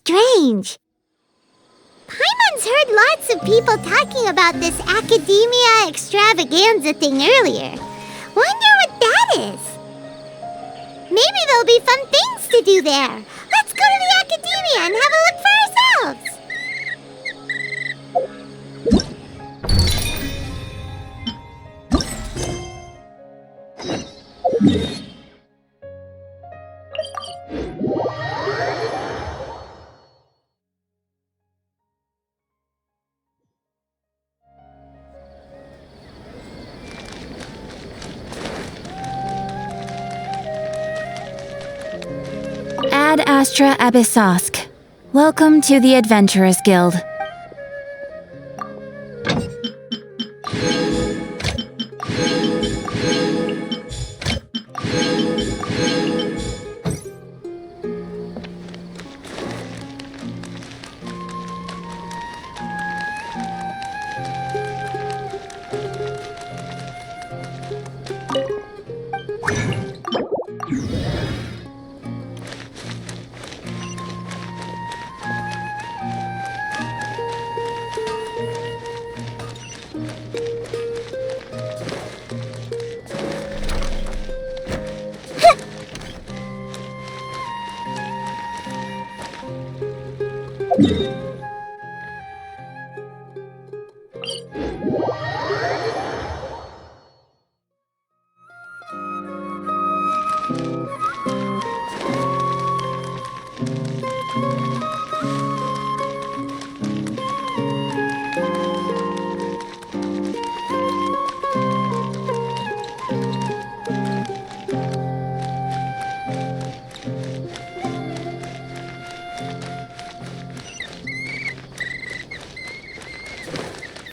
strange. Paimon's heard lots of people talking about this academia extravaganza thing earlier. Wonder what that is. Maybe there'll be fun things to do there. Let's go to the academia and have a look for ourselves. Ad Astra Abyssosk. Welcome to the Adventurers Guild.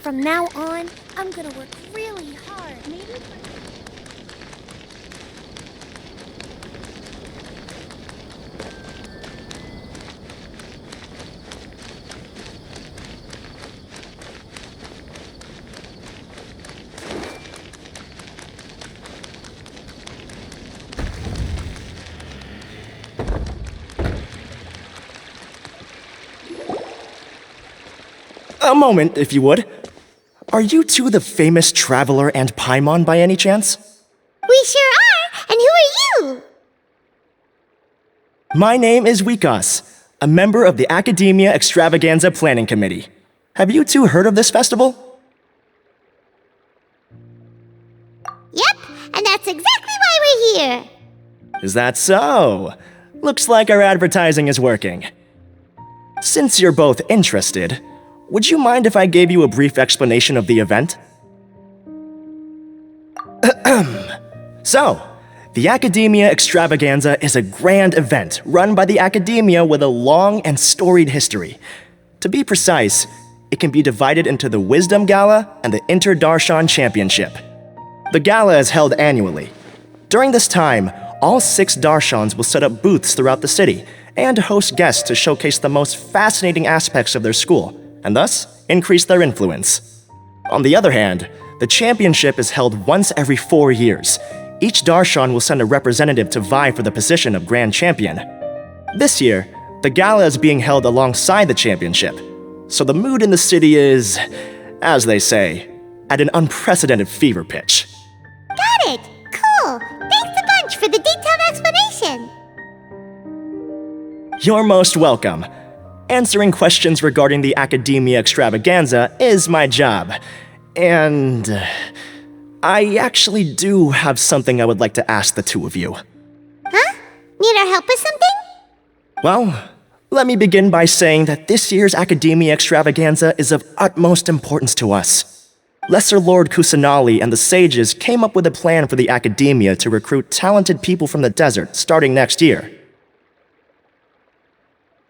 From now on, I'm gonna work really hard. Maybe. A moment, if you would. Are you two the famous Traveler and Paimon by any chance? We sure are! And who are you? My name is Wikas, a member of the Academia Extravaganza Planning Committee. Have you two heard of this festival? Yep, and that's exactly why we're here. Is that so? Looks like our advertising is working. Since you're both interested, would you mind if I gave you a brief explanation of the event? So, the Academia Extravaganza is a grand event run by the Academia with a long and storied history. To be precise, it can be divided into the Wisdom Gala and the Inter-Darshan Championship. The gala is held annually. During this time, all 6 Darshans will set up booths throughout the city and host guests to showcase the most fascinating aspects of their school, and thus increase their influence. On the other hand, the championship is held once every 4 years. Each Darshan will send a representative to vie for the position of Grand Champion. This year, the gala is being held alongside the championship, so the mood in the city is, as they say, at an unprecedented fever pitch. Got it! Cool! Thanks a bunch for the detailed explanation! You're most welcome. Answering questions regarding the Academia Extravaganza is my job. And I actually do have something I would like to ask the two of you. Huh? Need our help with something? Well, let me begin by saying that this year's Academia Extravaganza is of utmost importance to us. Lesser Lord Kusanali and the sages came up with a plan for the Academia to recruit talented people from the desert starting next year.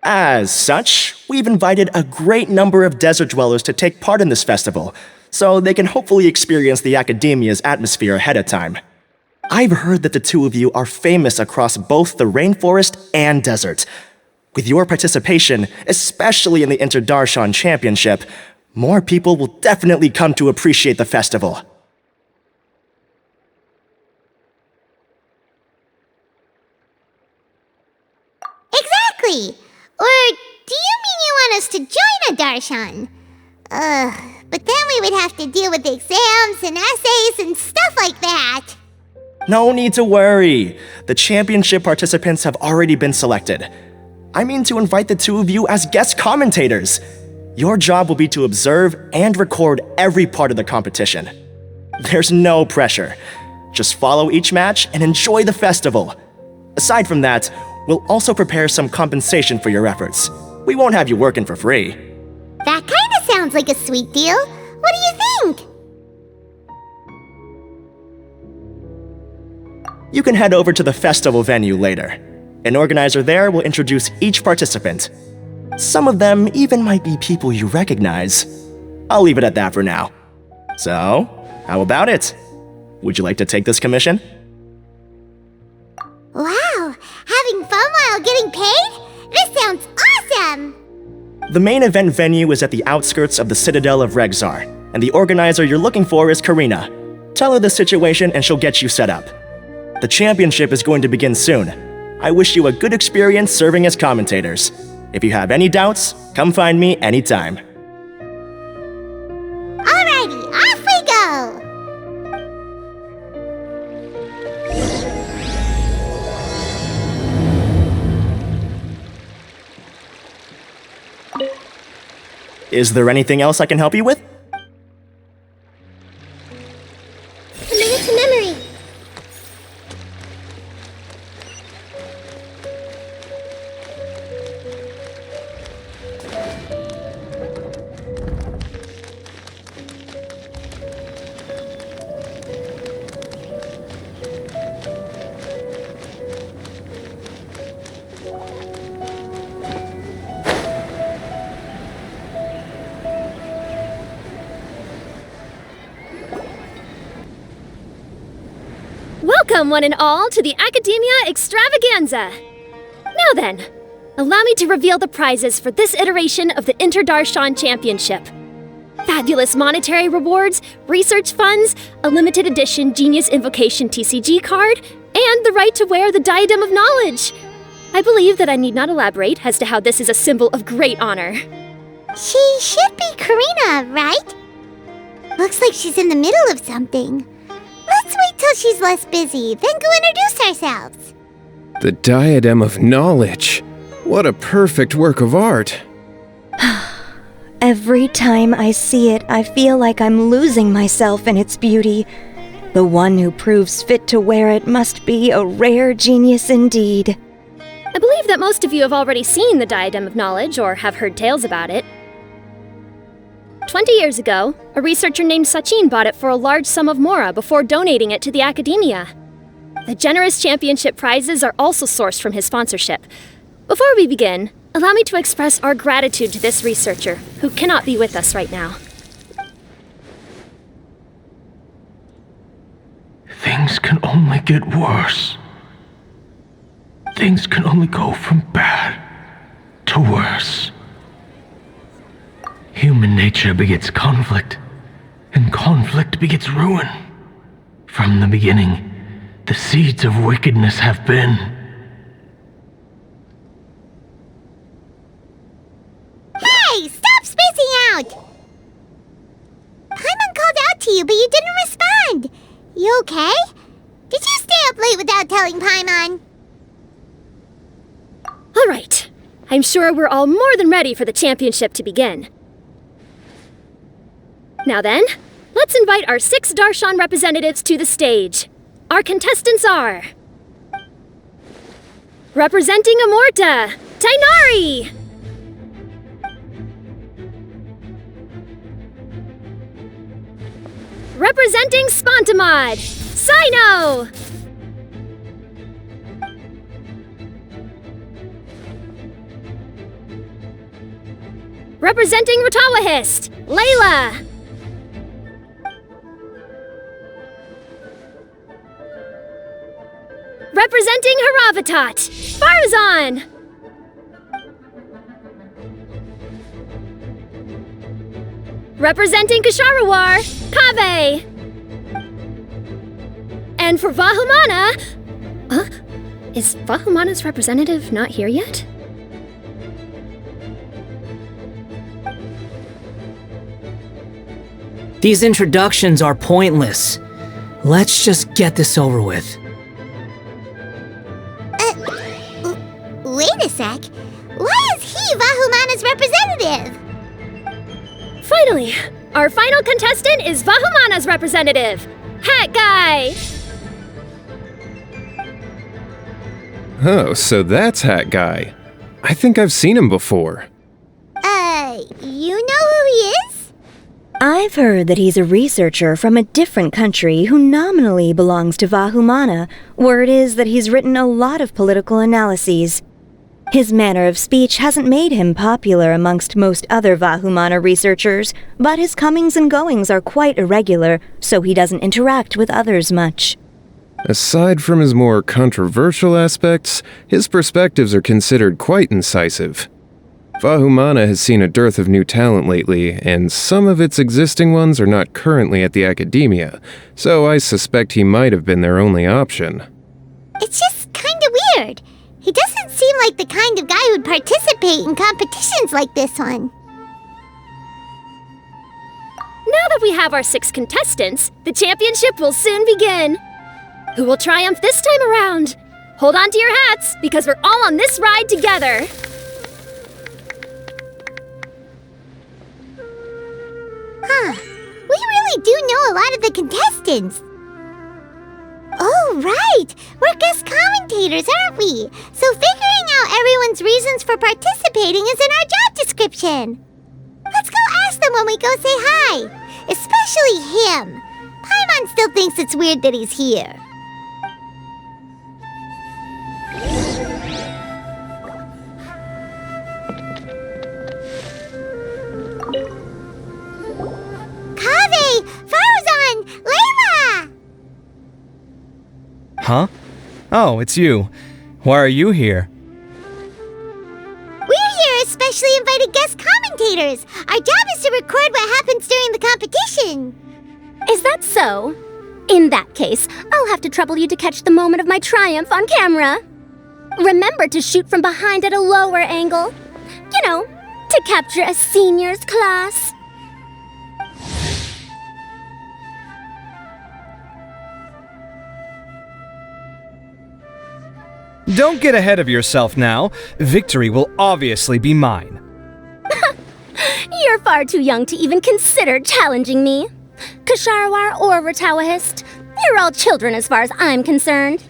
As such, we've invited a great number of desert dwellers to take part in this festival, so they can hopefully experience the Academia's atmosphere ahead of time. I've heard that the two of you are famous across both the rainforest and desert. With your participation, especially in the Inter-Darshan Championship, more people will definitely come to appreciate the festival. Exactly! Or do want us to join a darshan. But then we would have to deal with exams and essays and stuff like that. No need to worry. The championship participants have already been selected. I mean to invite the two of you as guest commentators. Your job will be to observe and record every part of the competition. There's no pressure. Just follow each match and enjoy the festival. Aside from that, we'll also prepare some compensation for your efforts. We won't have you working for free. That kinda sounds like a sweet deal. What do you think? You can head over to the festival venue later. An organizer there will introduce each participant. Some of them even might be people you recognize. I'll leave it at that for now. So, how about it? Would you like to take this commission? Wow, having fun while getting paid? This sounds awesome! The main event venue is at the outskirts of the Citadel of Regzar, and the organizer you're looking for is Karina. Tell her the situation and she'll get you set up. The championship is going to begin soon. I wish you a good experience serving as commentators. If you have any doubts, come find me anytime. Alrighty, off we go! Is there anything else I can help you with? Commit it to memory. Welcome, one and all, to the Academia Extravaganza! Now then, allow me to reveal the prizes for this iteration of the Inter-Darshan Championship. Fabulous monetary rewards, research funds, a limited edition Genius Invocation TCG card, and the right to wear the Diadem of Knowledge! I believe that I need not elaborate as to how this is a symbol of great honor. She should be Karina, right? Looks like she's in the middle of something. Let's wait till she's less busy, then go introduce ourselves. The Diadem of Knowledge. What a perfect work of art. Every time I see it, I feel like I'm losing myself in its beauty. The one who proves fit to wear it must be a rare genius indeed. I believe that most of you have already seen the Diadem of Knowledge or have heard tales about it. 20 years ago, a researcher named Sachin bought it for a large sum of mora before donating it to the Academia. The generous championship prizes are also sourced from his sponsorship. Before we begin, allow me to express our gratitude to this researcher, who cannot be with us right now. Things can only get worse. Things can only go from bad to worse. Human nature begets conflict, and conflict begets ruin. From the beginning, the seeds of wickedness have been. Hey, stop spacing out! Paimon called out to you, but you didn't respond. You okay? Did you stay up late without telling Paimon? All right. I'm sure we're all more than ready for the championship to begin. Now then, let's invite our 6 Darshan representatives to the stage. Our contestants are... Representing Amorta, Tainari! Representing Spontamod, Sino! Representing Ratawahist, Layla! Representing Haravatat, Farzan! Representing Kasharawar, Kaveh! And for Vahumana... Is Vahumana's representative not here yet? These introductions are pointless. Let's just get this over with. Wait a sec. Why is he Vahumana's representative? Finally, our final contestant is Vahumana's representative, Hat Guy! Oh, so that's Hat Guy. I think I've seen him before. You know who he is? I've heard that he's a researcher from a different country who nominally belongs to Vahumana. Word is that he's written a lot of political analyses. His manner of speech hasn't made him popular amongst most other Vahumana researchers, but his comings and goings are quite irregular, so he doesn't interact with others much. Aside from his more controversial aspects, his perspectives are considered quite incisive. Vahumana has seen a dearth of new talent lately, and some of its existing ones are not currently at the academia, so I suspect he might have been their only option. It's just kinda weird. He doesn't seem like the kind of guy who'd participate in competitions like this one. Now that we have our 6 contestants, the championship will soon begin. Who will triumph this time around? Hold on to your hats, because we're all on this ride together. Huh. We really do know a lot of the contestants. Oh, right! We're guest commentators, aren't we? So figuring out everyone's reasons for participating is in our job description. Let's go ask them when we go say hi. Especially him. Paimon still thinks it's weird that he's here. Kaveh! Farzan! Layla! Huh? Oh, it's you. Why are you here? We're here as specially invited guest commentators. Our job is to record what happens during the competition. Is that so? In that case, I'll have to trouble you to catch the moment of my triumph on camera. Remember to shoot from behind at a lower angle. You know, to capture a seniors class. Don't get ahead of yourself now. Victory will obviously be mine. You're far too young to even consider challenging me. Kasharwar or Ratawahist, you're all children as far as I'm concerned.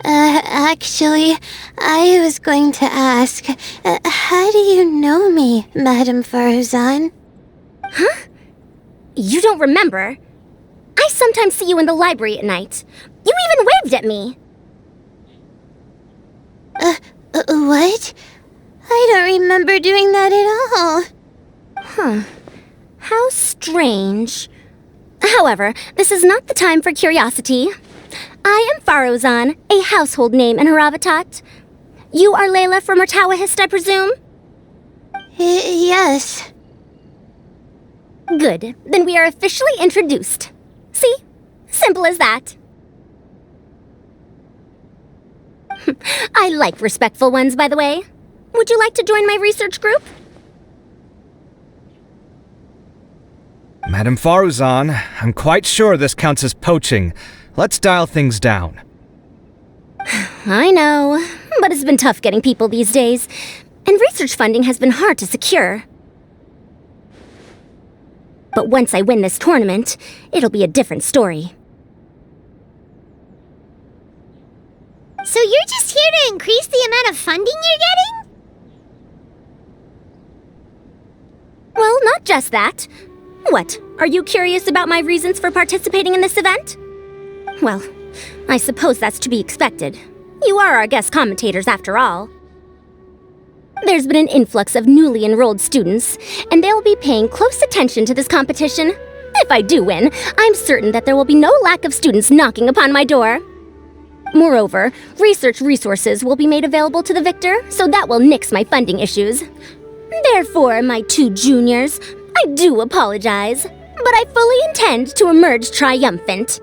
Actually, I was going to ask, how do you know me, Madame Farzan? Huh? You don't remember? I sometimes see you in the library at night. You even waved at me. What? I don't remember doing that at all. Huh. How strange. However, this is not the time for curiosity. I am Farozan, a household name in Haravatat. You are Layla from Ratawahist, I presume? Yes. Good. Then we are officially introduced. See? Simple as that. I like respectful ones, by the way. Would you like to join my research group? Madame Faruzan, I'm quite sure this counts as poaching. Let's dial things down. I know, but it's been tough getting people these days, and research funding has been hard to secure. But once I win this tournament, it'll be a different story. So you're just here to increase the amount of funding you're getting? Well, not just that. What, are you curious about my reasons for participating in this event? Well, I suppose that's to be expected. You are our guest commentators after all. There's been an influx of newly enrolled students, and they'll be paying close attention to this competition. If I do win, I'm certain that there will be no lack of students knocking upon my door. Moreover, research resources will be made available to the victor, so that will nix my funding issues. Therefore, my 2 juniors, I do apologize, but I fully intend to emerge triumphant.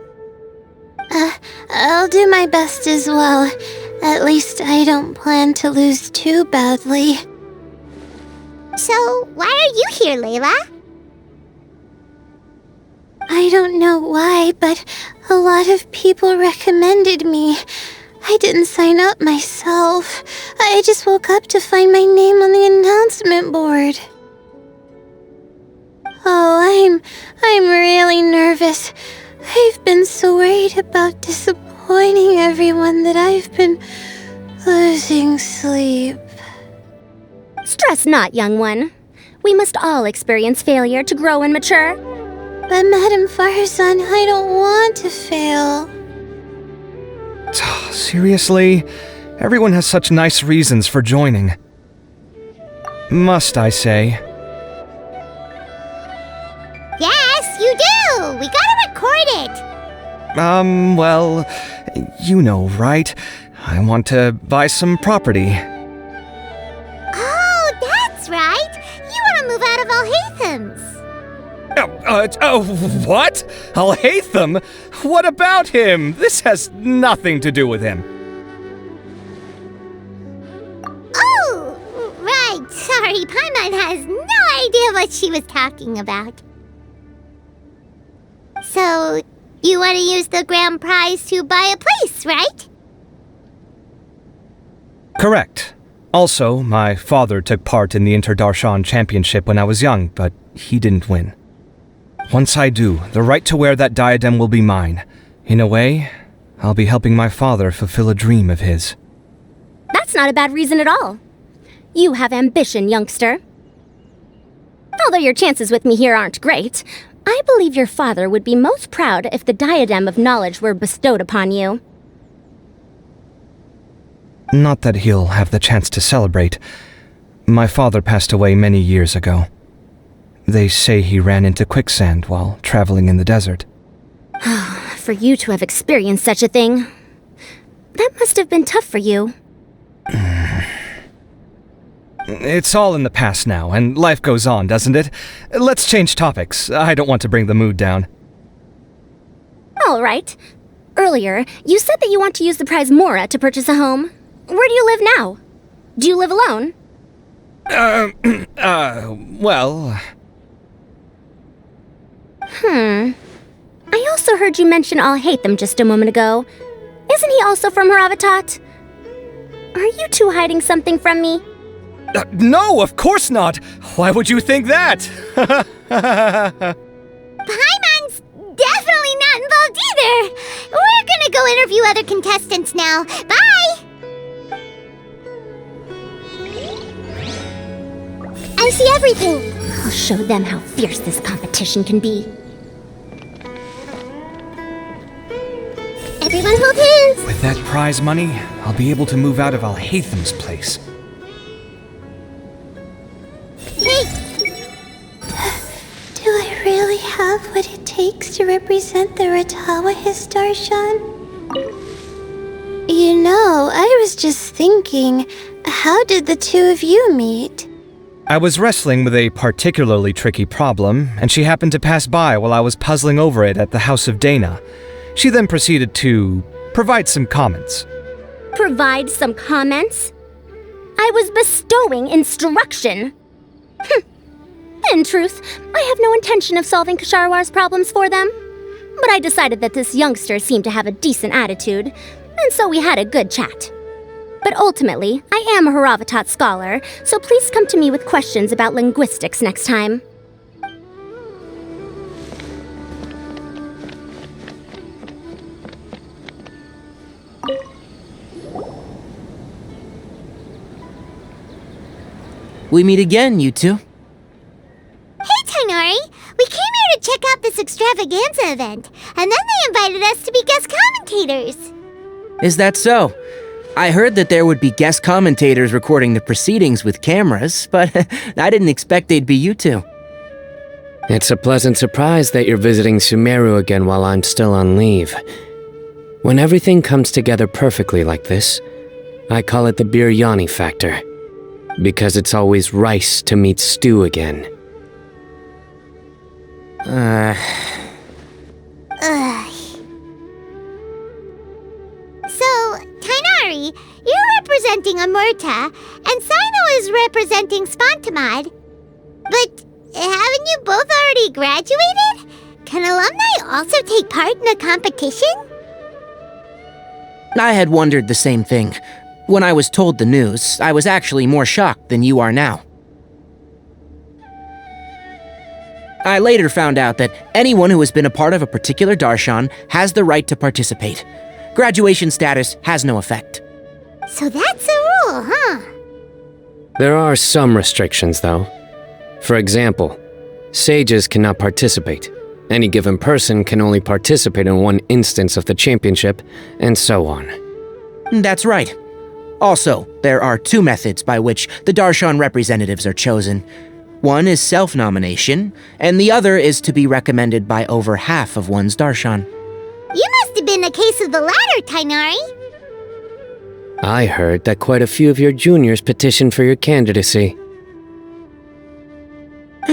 I'll do my best as well. At least I don't plan to lose too badly. So, why are you here, Layla? I don't know why, but a lot of people recommended me. I didn't sign up myself. I just woke up to find my name on the announcement board. Oh, I'm really nervous. I've been so worried about disappointing everyone that I've been losing sleep. Stress not, young one. We must all experience failure to grow and mature. But Madame Farzan, I don't want to fail. Seriously? Everyone has such nice reasons for joining. Must I say? Yes, you do! We gotta record it! Well, you know, right? I want to buy some property. Oh, that's right! You want to move out of Alhatham's. What? Alhatham? What about him? This has nothing to do with him. Oh, right. Sorry, Paimon has no idea what she was talking about. So, you want to use the grand prize to buy a place, right? Correct. Also, my father took part in the Interdarshan Championship when I was young, but he didn't win. Once I do, the right to wear that diadem will be mine. In a way, I'll be helping my father fulfill a dream of his. That's not a bad reason at all. You have ambition, youngster. Although your chances with me here aren't great, I believe your father would be most proud if the diadem of knowledge were bestowed upon you. Not that he'll have the chance to celebrate. My father passed away many years ago. They say he ran into quicksand while traveling in the desert. For you to have experienced such a thing, that must have been tough for you. It's all in the past now, and life goes on, doesn't it? Let's change topics. I don't want to bring the mood down. All right. Earlier, you said that you want to use the prize Mora to purchase a home. Where do you live now? Do you live alone? Well... I also heard you mention Alhatham just a moment ago. Isn't he also from Haravatat? Are you two hiding something from me? No, of course not! Why would you think that? Paimon's definitely not involved either! We're gonna go interview other contestants now. Bye! I see everything. I'll show them how fierce this competition can be. Everyone hold hands. With that prize money, I'll be able to move out of Alhatham's place. Hey! Do I really have what it takes to represent the Ratawa Histarshan? You know, I was just thinking, how did the two of you meet? I was wrestling with a particularly tricky problem, and she happened to pass by while I was puzzling over it at the House of Dana. She then proceeded to provide some comments. Provide some comments? I was bestowing instruction. In truth, I have no intention of solving Kasharwar's problems for them. But I decided that this youngster seemed to have a decent attitude, and so we had a good chat. But ultimately, I am a Haravatat scholar, so please come to me with questions about linguistics next time. We meet again, you two. Hey, Tainari! We came here to check out this extravaganza event, and then they invited us to be guest commentators. Is that so? I heard that there would be guest commentators recording the proceedings with cameras, but I didn't expect they'd be you two. It's a pleasant surprise that you're visiting Sumeru again while I'm still on leave. When everything comes together perfectly like this, I call it the biryani factor. Because it's always rice to meet stew again. So, Tainari, you're representing Amurta, and Sino is representing Spontamad. But haven't you both already graduated? can alumni also take part in a competition? I had wondered the same thing. When I was told the news, I was actually more shocked than you are now. I later found out that anyone who has been a part of a particular darshan has the right to participate. Graduation status has no effect. So that's a rule, huh? There are some restrictions, though. For example, sages cannot participate. Any given person can only participate in one instance of the championship, and so on. That's right. Also, there are two methods by which the darshan representatives are chosen. One is self-nomination, and the other is to be recommended by over half of one's darshan. You must have been a case of the latter, Tainari. I heard that quite a few of your juniors petitioned for your candidacy.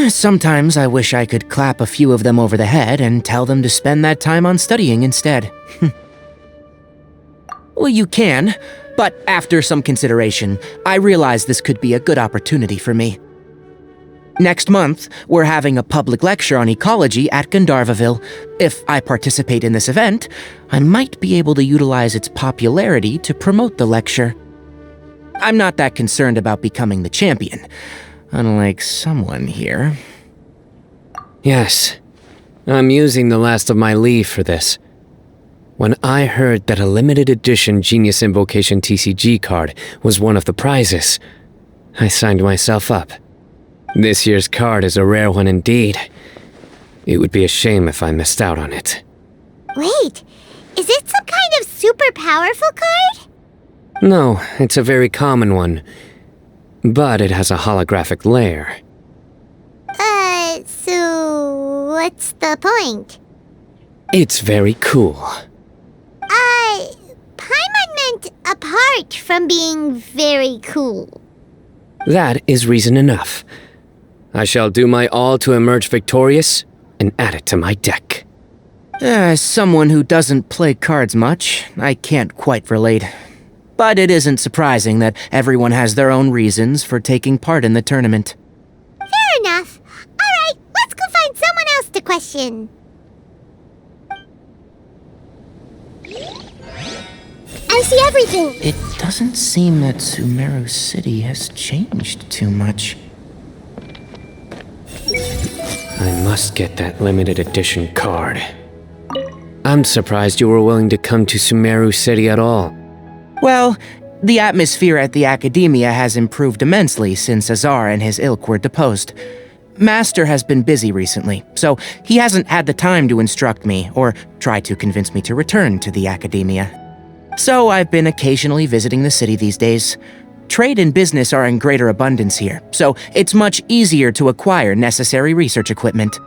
Sometimes I wish I could clap a few of them over the head and tell them to spend that time on studying instead. Well, you can, but after some consideration, I realized this could be a good opportunity for me. Next month, we're having a public lecture on ecology at Gandharvaville. If I participate in this event, I might be able to utilize its popularity to promote the lecture. I'm not that concerned about becoming the champion, unlike someone here. Yes, I'm using the last of my leave for this. When I heard that a limited edition Genius Invocation TCG card was one of the prizes, I signed myself up. This year's card is a rare one indeed. It would be a shame if I missed out on it. Wait, is it some kind of super powerful card? No, it's a very common one. But it has a holographic layer. So what's the point? It's very cool. Paimon meant apart from being very cool. That is reason enough. I shall do my all to emerge victorious and add it to my deck. As someone who doesn't play cards much, I can't quite relate. But it isn't surprising that everyone has their own reasons for taking part in the tournament. Fair enough. Alright, let's go find someone else to question. I see everything. It doesn't seem that Sumeru City has changed too much. I must get that limited edition card. I'm surprised you were willing to come to Sumeru City at all. Well, the atmosphere at the Academia has improved immensely since Azar and his ilk were deposed. Master has been busy recently, so he hasn't had the time to instruct me or try to convince me to return to the Academia. So I've been occasionally visiting the city these days. Trade and business are in greater abundance here, so it's much easier to acquire necessary research equipment.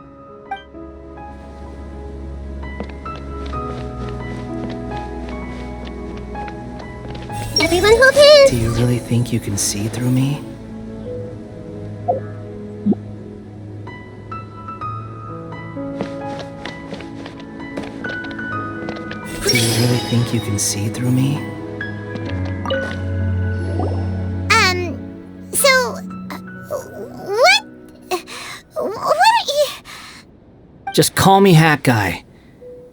Everyone hold hands. Do you really think you can see through me? Do you really think you can see through me? What are you... Just call me Hat Guy.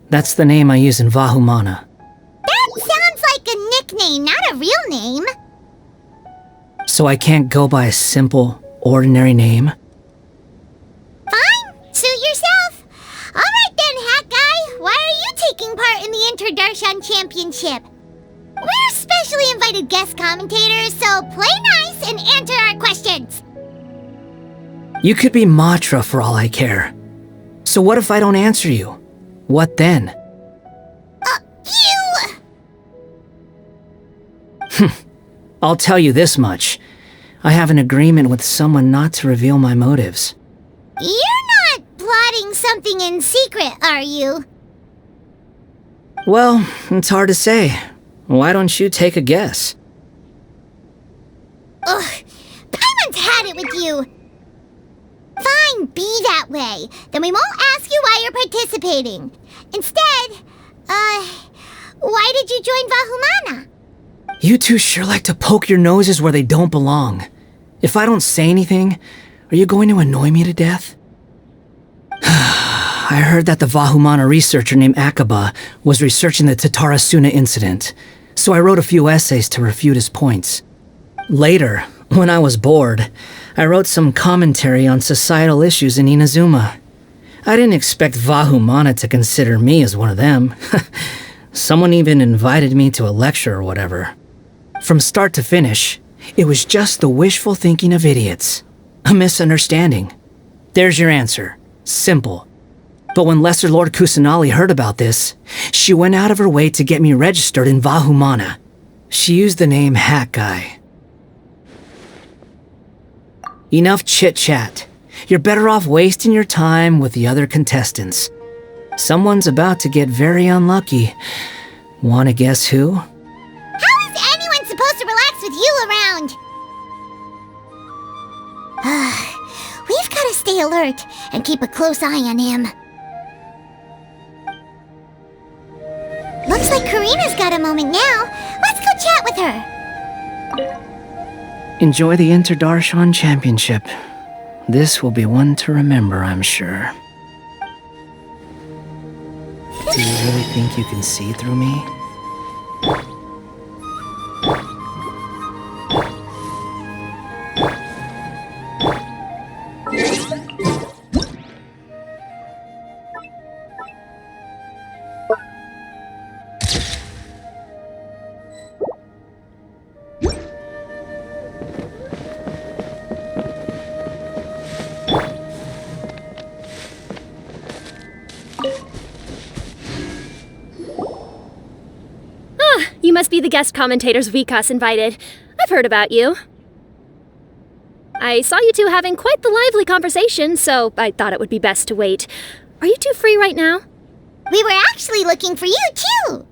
That's the name I use in Vahumana. That sounds like a nickname, not a real name. So I can't go by a simple, ordinary name? Fine, suit yourself. Alright then, Hat Guy, why are you taking part in the Inter-Darshan Championship? We're specially invited guest commentators, so play nice and answer our questions. You could be Matra for all I care. So what if I don't answer you? What then? I'll tell you this much. I have an agreement with someone not to reveal my motives. You're not plotting something in secret, are you? Well, it's hard to say. Why don't you take a guess? Ugh, Paimon's had it with you. Fine, be that way. Then we won't ask you why you're participating. Instead, why did you join Vahumana? You two sure like to poke your noses where they don't belong. If I don't say anything, are you going to annoy me to death? I heard that the Vahumana researcher named Akaba was researching the Tatarasuna incident, so I wrote a few essays to refute his points. Later, when I was bored, I wrote some commentary on societal issues in Inazuma. I didn't expect Vahumana to consider me as one of them. Someone even invited me to a lecture or whatever. From start to finish, it was just the wishful thinking of idiots. A misunderstanding. There's your answer. Simple. But when Lesser Lord Kusanali heard about this, she went out of her way to get me registered in Vahumana. She used the name Hat Guy. Enough chit-chat. You're better off wasting your time with the other contestants. Someone's about to get very unlucky. Wanna guess who? How is anyone supposed to relax with you around? We've got to stay alert and keep a close eye on him. Looks like Karina's got a moment now. Let's go chat with her. Enjoy the Interdarshan Championship. This will be one to remember, I'm sure. Do you really think you can see through me? You must be the guest commentators Vikas invited. I've heard about you. I saw you two having quite the lively conversation, so I thought it would be best to wait. Are you two free right now? We were actually looking for you, too.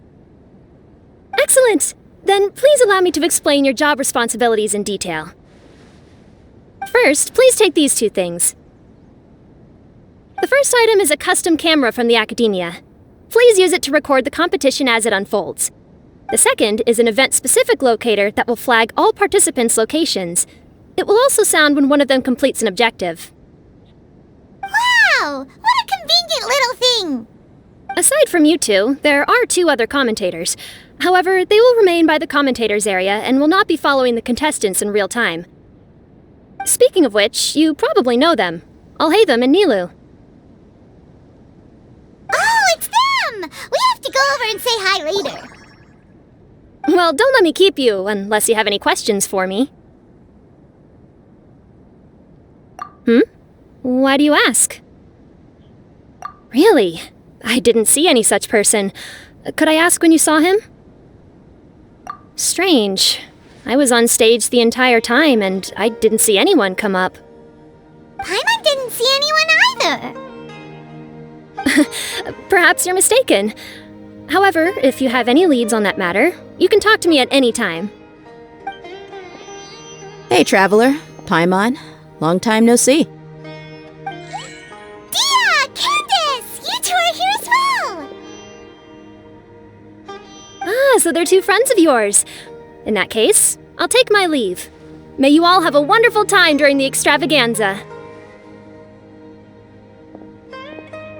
Excellent! Then please allow me to explain your job responsibilities in detail. First, please take these two things. The first item is a custom camera from the Academia. Please use it to record the competition as it unfolds. The second is an event-specific locator that will flag all participants' locations. It will also sound when one of them completes an objective. Wow! What a convenient little thing! Aside from you two, there are two other commentators. However, they will remain by the commentators area and will not be following the contestants in real time. Speaking of which, you probably know them. Alhaitham and Nilu. Oh, it's them! We have to go over and say hi later. Well, don't let me keep you, unless you have any questions for me. Why do you ask? Really? I didn't see any such person. Could I ask when you saw him? Strange. I was on stage the entire time, and I didn't see anyone come up. Paimon didn't see anyone either. Perhaps you're mistaken. However, if you have any leads on that matter, you can talk to me at any time. Hey, Traveler. Paimon. Long time no see. Dia! Candace! You two are here as well! Ah, so they're two friends of yours. In that case, I'll take my leave. May you all have a wonderful time during the extravaganza.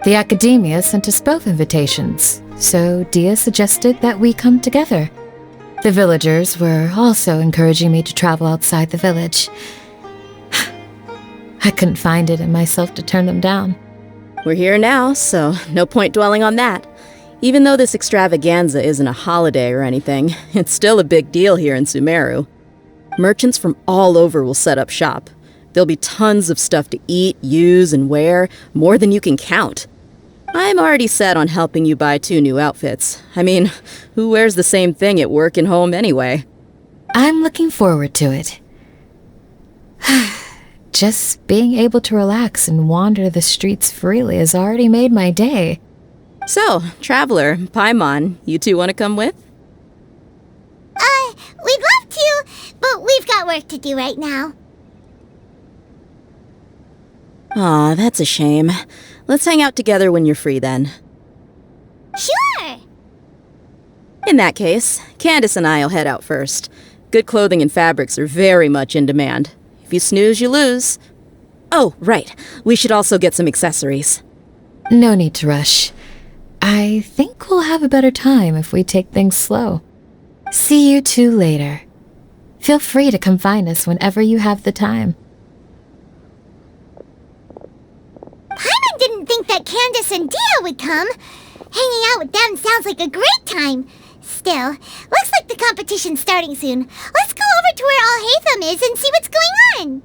The Academia sent us both invitations, so Dia suggested that we come together. The villagers were also encouraging me to travel outside the village. I couldn't find it in myself to turn them down. We're here now, so no point dwelling on that. Even though this extravaganza isn't a holiday or anything, it's still a big deal here in Sumeru. Merchants from all over will set up shop. There'll be tons of stuff to eat, use, and wear, more than you can count. I'm already set on helping you buy 2 new outfits. I mean, who wears the same thing at work and home anyway? I'm looking forward to it. Just being able to relax and wander the streets freely has already made my day. So, Traveler, Paimon, you two want to come with? We'd love to, but we've got work to do right now. Aw, that's a shame. Let's hang out together when you're free then. Sure! In that case, Candace and I'll head out first. Good clothing and fabrics are very much in demand. If you snooze, you lose. Oh, right. We should also get some accessories. No need to rush. I think we'll have a better time if we take things slow. See you two later. Feel free to come find us whenever you have the time. Paimon didn't think that Candace and Dia would come. Hanging out with them sounds like a great time. Still, looks like the competition's starting soon. Let's go over to where Alhaitham is and see what's going on.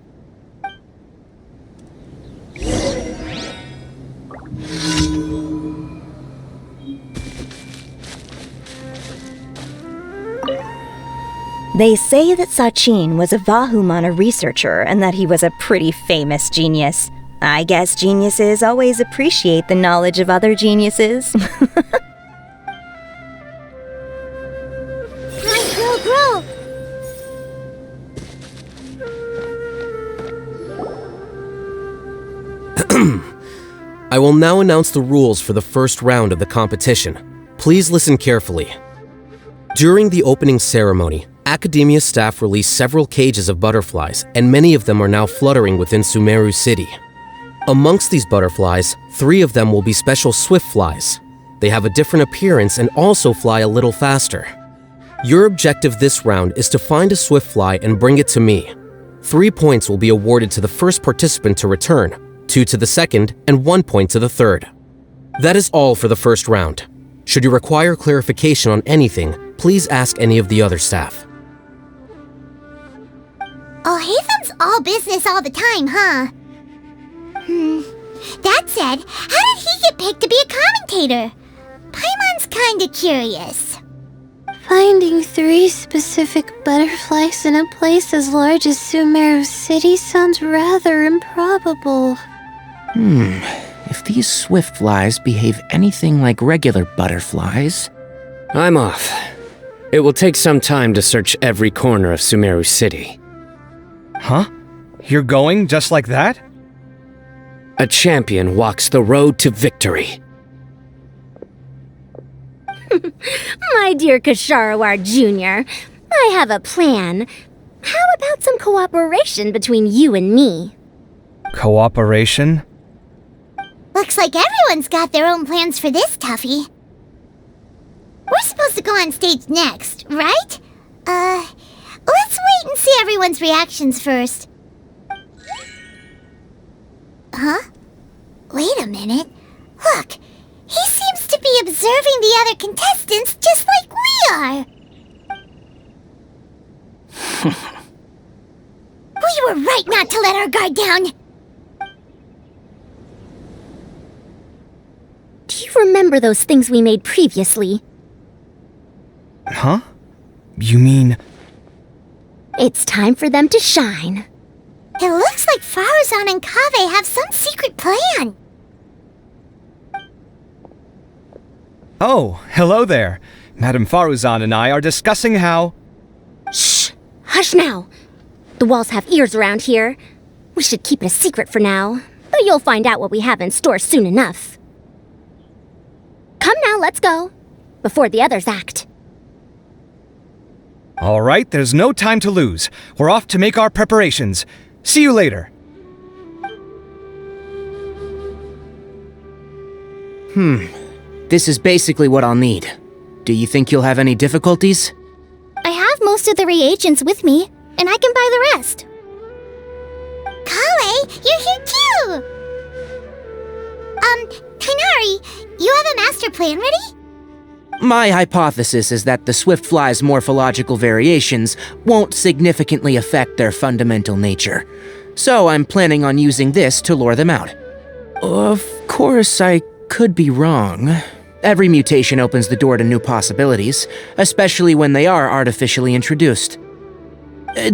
They say that Sachin was a Vahumana researcher and that he was a pretty famous genius. I guess geniuses always appreciate the knowledge of other geniuses. Grow. I will now announce the rules for the first round of the competition. Please listen carefully. During the opening ceremony, Academia staff released several cages of butterflies, and many of them are now fluttering within Sumeru City. Amongst these butterflies, 3 of them will be special swift flies. They have a different appearance and also fly a little faster. Your objective this round is to find a swift fly and bring it to me. 3 points will be awarded to the first participant to return, 2 to the second, and 1 point to the third. That is all for the first round. Should you require clarification on anything, please ask any of the other staff. Alhaitham's all business all the time, huh? That said, how did he get picked to be a commentator? Paimon's kinda curious. Finding 3 specific butterflies in a place as large as Sumeru City sounds rather improbable. If these swift flies behave anything like regular butterflies... I'm off. It will take some time to search every corner of Sumeru City. Huh? You're going just like that? A champion walks the road to victory. My dear Kasharawar Jr., I have a plan. How about some cooperation between you and me? Cooperation? Looks like everyone's got their own plans for this, Tuffy. We're supposed to go on stage next, right? Let's wait and see everyone's reactions first. Huh? Wait a minute. Look, he seems to be observing the other contestants just like we are. We were right not to let our guard down. Do you remember those things we made previously? Huh? You mean... It's time for them to shine. It looks like Faruzan and Kaveh have some secret plan. Oh, hello there. Madame Faruzan and I are discussing how... Shh! Hush now! The walls have ears around here. We should keep it a secret for now, but you'll find out what we have in store soon enough. Come now, let's go. Before the others act. All right, there's no time to lose. We're off to make our preparations. See you later. This is basically what I'll need. Do you think you'll have any difficulties? I have most of the reagents with me, and I can buy the rest. Kale, you're here too! Kainari, you have a master plan ready? My hypothesis is that the swift fly's morphological variations won't significantly affect their fundamental nature. So I'm planning on using this to lure them out. Of course, I could be wrong. Every mutation opens the door to new possibilities, especially when they are artificially introduced.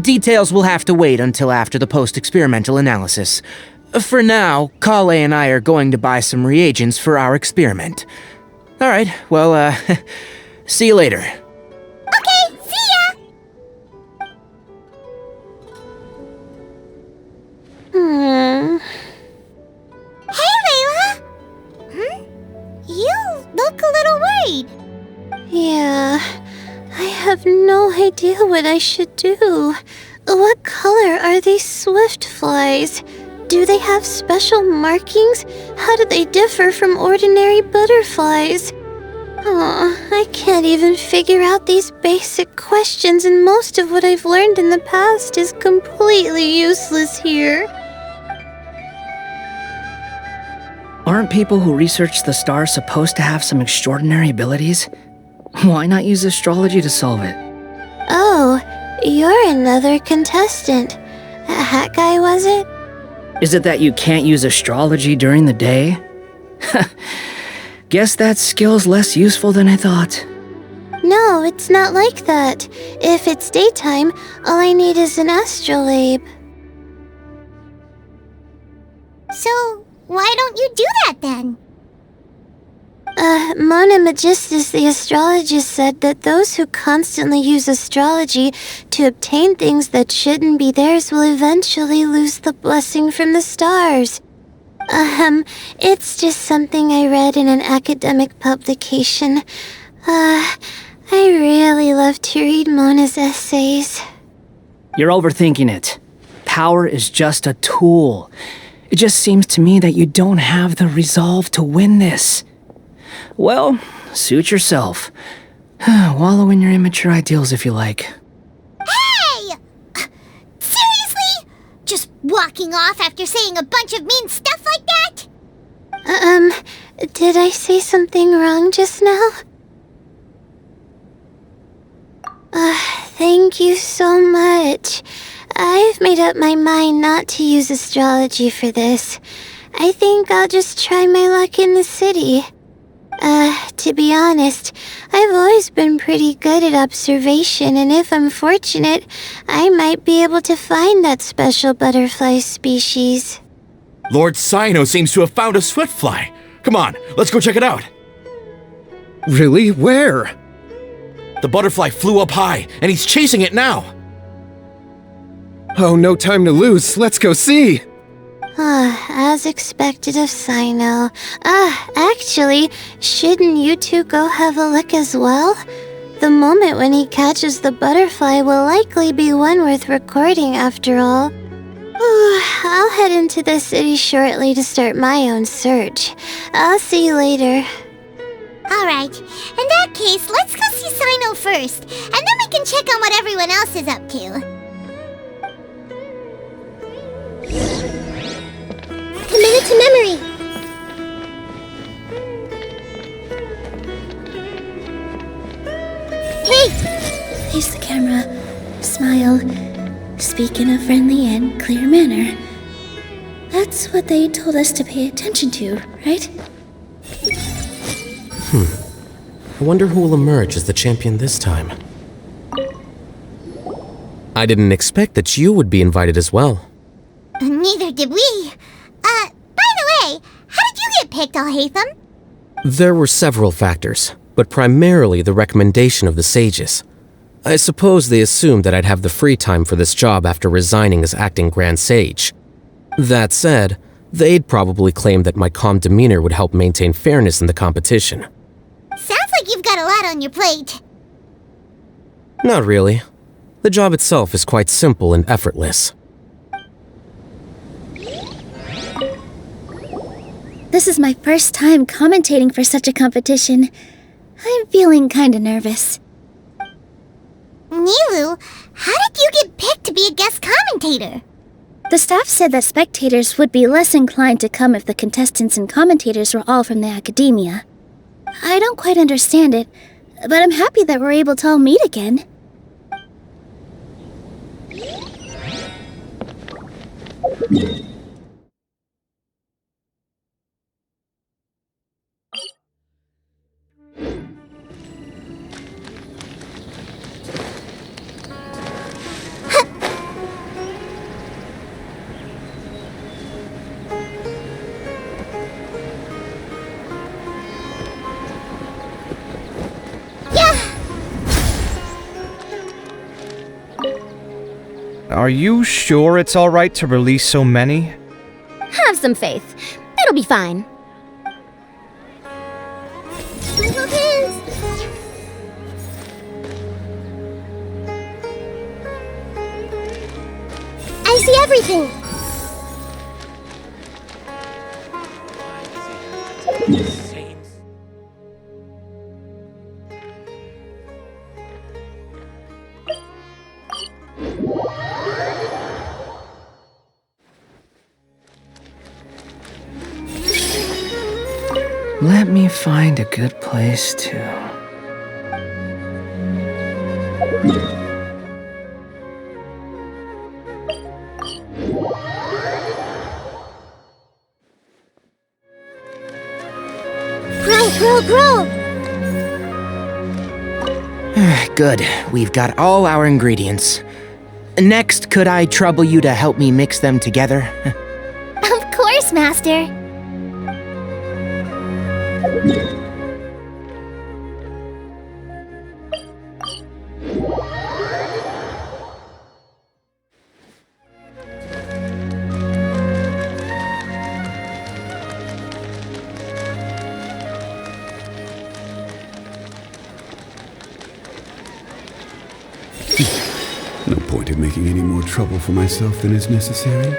Details will have to wait until after the post-experimental analysis. For now, Kale and I are going to buy some reagents for our experiment. Alright, well, see you later. Okay, see ya! Hey, Layla! You look a little worried. Yeah, I have no idea what I should do. What color are these swift flies? Do they have special markings? How do they differ from ordinary butterflies? I can't even figure out these basic questions, and most of what I've learned in the past is completely useless here. Aren't people who research the stars supposed to have some extraordinary abilities? Why not use astrology to solve it? Oh, you're another contestant. A hat guy, was it? Is it that you can't use astrology during the day? Guess that skill's less useful than I thought. No, it's not like that. If it's daytime, all I need is an astrolabe. So, why don't you do that then? Mona Magistus, the astrologist, said that those who constantly use astrology to obtain things that shouldn't be theirs will eventually lose the blessing from the stars. It's just something I read in an academic publication. I really love to read Mona's essays. You're overthinking it. Power is just a tool. It just seems to me that you don't have the resolve to win this. Well, suit yourself. Wallow in your immature ideals if you like. Hey! Seriously? Just walking off after saying a bunch of mean stuff like that? Did I say something wrong just now? Thank you so much. I've made up my mind not to use astrology for this. I think I'll just try my luck in the city. To be honest, I've always been pretty good at observation, and if I'm fortunate, I might be able to find that special butterfly species. Lord Cyno seems to have found a swiftfly. Come on, let's go check it out. Really? Where? The butterfly flew up high, and he's chasing it now. Oh, no time to lose. Let's go see. As expected of Cyno. Actually, shouldn't you two go have a look as well? The moment when he catches the butterfly will likely be one worth recording after all. I'll head into the city shortly to start my own search. I'll see you later. Alright, in that case, let's go see Cyno first, and then we can check on what everyone else is up to. Commit it to memory! Hey! Face the camera. Smile. Speak in a friendly and clear manner. That's what they told us to pay attention to, right? I wonder who will emerge as the champion this time. I didn't expect that you would be invited as well. Neither did we. By the way, how did you get picked, Alhaitham? There were several factors, but primarily the recommendation of the sages. I suppose they assumed that I'd have the free time for this job after resigning as acting Grand Sage. That said, they'd probably claim that my calm demeanor would help maintain fairness in the competition. Sounds like you've got a lot on your plate. Not really. The job itself is quite simple and effortless. This is my first time commentating for such a competition. I'm feeling kinda nervous. Nilu, how did you get picked to be a guest commentator? The staff said that spectators would be less inclined to come if the contestants and commentators were all from the academia. I don't quite understand it, but I'm happy that we're able to all meet again. Are you sure it's alright to release so many? Have some faith. It'll be fine. I see everything. Let me find a good place to... Grow! Good. We've got all our ingredients. Next, could I trouble you to help me mix them together? Of course, Master. No point in making any more trouble for myself than is necessary.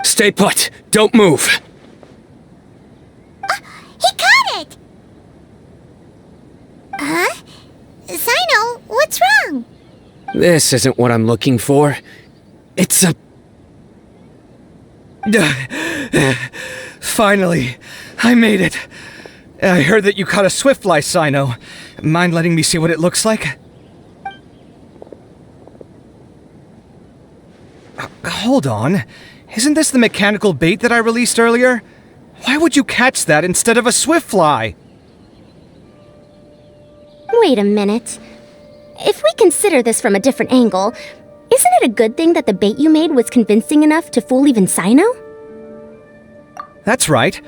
Stay put! Don't move! He caught it! Huh? Sino, what's wrong? This isn't what I'm looking for. It's a... Finally, I made it. I heard that you caught a swiftfly, Sino. Mind letting me see what it looks like? Hold on. Isn't this the mechanical bait that I released earlier? Why would you catch that instead of a swiftfly? Wait a minute. If we consider this from a different angle, isn't it a good thing that the bait you made was convincing enough to fool even Sino? That's right.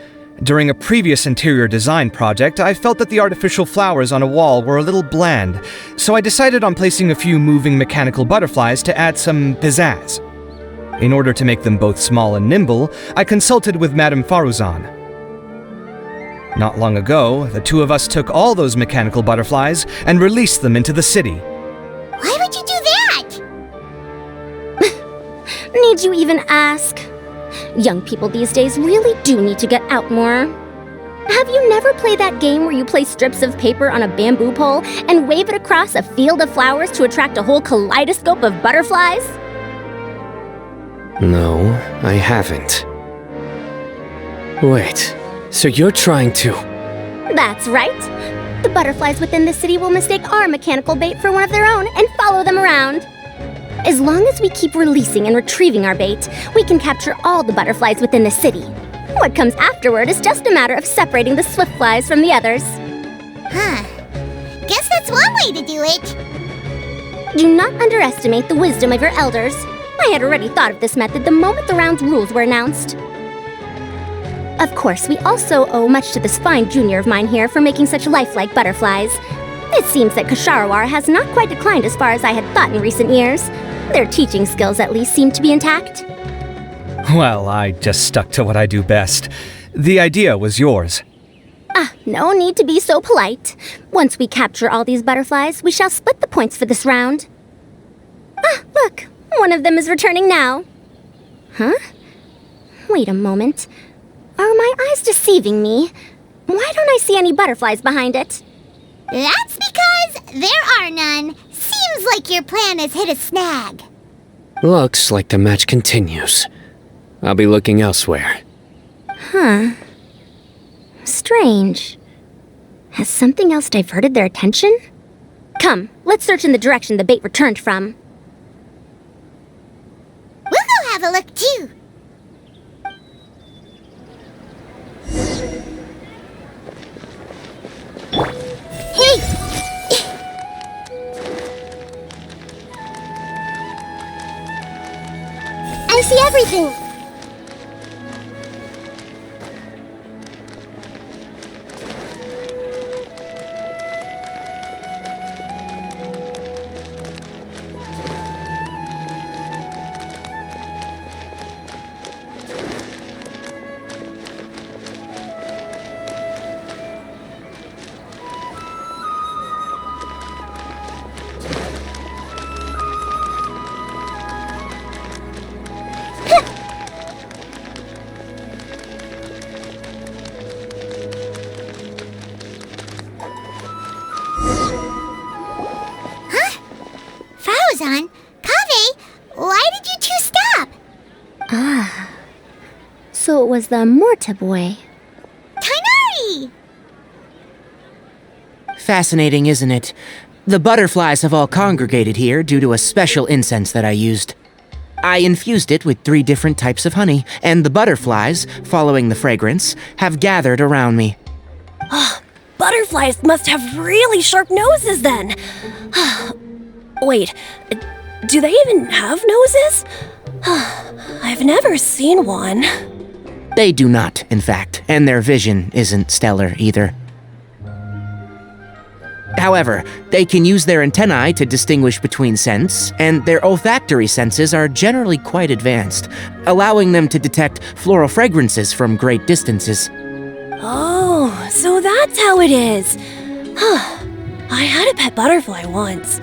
During a previous interior design project, I felt that the artificial flowers on a wall were a little bland, so I decided on placing a few moving mechanical butterflies to add some pizzazz. In order to make them both small and nimble, I consulted with Madame Faruzan. Not long ago, the two of us took all those mechanical butterflies and released them into the city. Why would you do that? Need you even ask? Young people these days really do need to get out more. Have you never played that game where you place strips of paper on a bamboo pole and wave it across a field of flowers to attract a whole kaleidoscope of butterflies? No, I haven't. Wait, so you're trying to... That's right. The butterflies within the city will mistake our mechanical bait for one of their own and follow them around. As long as we keep releasing and retrieving our bait, we can capture all the butterflies within the city. What comes afterward is just a matter of separating the swift flies from the others. Huh. Guess that's one way to do it. Do not underestimate the wisdom of your elders. I had already thought of this method the moment the round's rules were announced. Of course, we also owe much to this fine junior of mine here for making such lifelike butterflies. It seems that Kasharawar has not quite declined as far as I had thought in recent years. Their teaching skills at least seem to be intact. Well, I just stuck to what I do best. The idea was yours. No need to be so polite. Once we capture all these butterflies, we shall split the points for this round. Look, one of them is returning now. Huh? Wait a moment. Are my eyes deceiving me? Why don't I see any butterflies behind it? That's because there are none. Seems like your plan has hit a snag. Looks like the match continues. I'll be looking elsewhere. Huh. Strange. Has something else diverted their attention? Come, let's search in the direction the bait returned from. We'll go have a look too. Hey! I see everything. was the Morta boy. Tainari! Fascinating, isn't it? The butterflies have all congregated here due to a special incense that I used. I infused it with 3 different types of honey, and the butterflies, following the fragrance, have gathered around me. Butterflies must have really sharp noses then. Wait, do they even have noses? I've never seen one. They do not, in fact, and their vision isn't stellar either. However, they can use their antennae to distinguish between scents, and their olfactory senses are generally quite advanced, allowing them to detect floral fragrances from great distances. Oh, so that's how it is. I had a pet butterfly once.